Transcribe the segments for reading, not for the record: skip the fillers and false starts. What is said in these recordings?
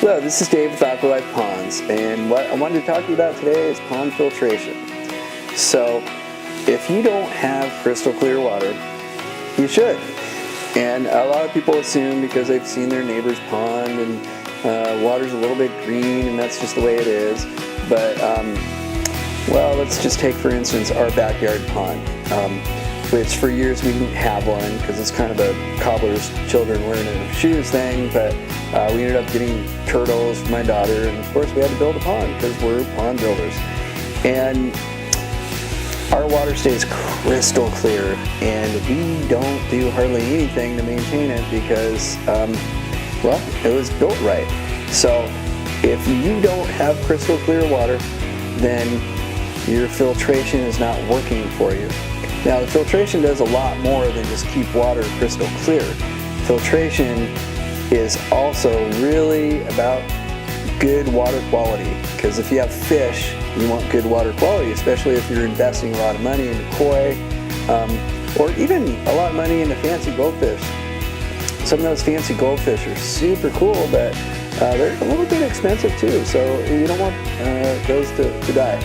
Hello, this is Dave with Aqualife Ponds, and what I wanted to talk to you about today is pond filtration. So, if you don't have crystal clear water, you should. And a lot of people assume because they've seen their neighbor's pond and water's a little bit green and that's just the way it is. But, well, let's just take for instance our backyard pond, which for years we didn't have one because it's kind of a cobbler's children wearing shoes thing, but we ended up getting turtles for my daughter, and of course we had to build a pond because we're pond builders. And our water stays crystal clear, and we don't do hardly anything to maintain it because, well, it was built right. So if you don't have crystal clear water, then your filtration is not working for you. Now, the filtration does a lot more than just keep water crystal clear. Filtration is also really about good water quality, because if you have fish, you want good water quality, especially if you're investing a lot of money into koi, or even a lot of money into fancy goldfish. Some of those fancy goldfish are super cool, but they're a little bit expensive too, so you don't want those to die.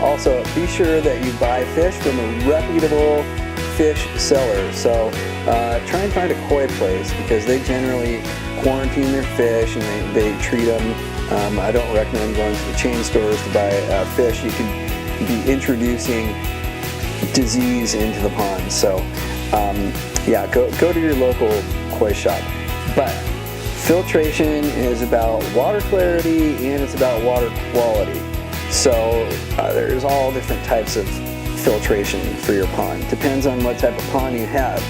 Also, be sure that you buy fish from a reputable fish seller. So try and find a koi place, because they generally quarantine their fish and they treat them. I don't recommend going to the chain stores to buy fish. You could be introducing disease into the pond. So yeah, go to your local koi shop. But filtration is about water clarity and it's about water quality. So there's all different types of filtration for your pond. Depends on what type of pond you have.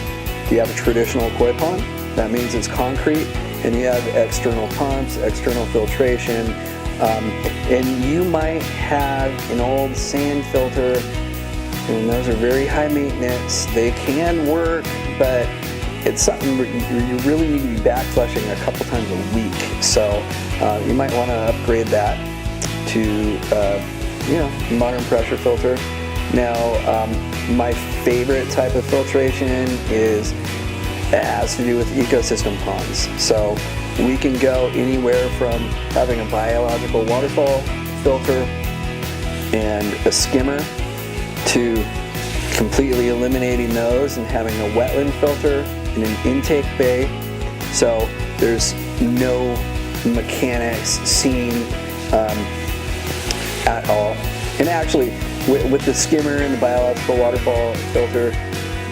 If you have a traditional koi pond, that means it's concrete, and you have external pumps, external filtration, and you might have an old sand filter, and those are very high maintenance. They can work, but it's something you really need to be back flushing a couple times a week. So you might want to upgrade that to modern pressure filter. Now, my favorite type of filtration has to do with ecosystem ponds. So we can go anywhere from having a biological waterfall filter and a skimmer to completely eliminating those and having a wetland filter and an intake bay. So there's no mechanics seen at all. And actually, with the skimmer and the biological waterfall filter,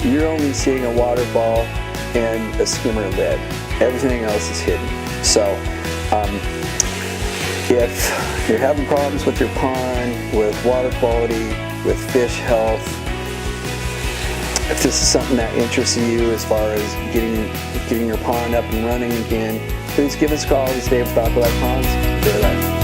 you're only seeing a waterfall and a skimmer lid. Everything else is hidden. So if you're having problems with your pond, with water quality, with fish health, if this is something that interests you as far as getting your pond up and running again, please give us a call. This is Dave with Aqualife Ponds. Enjoy life.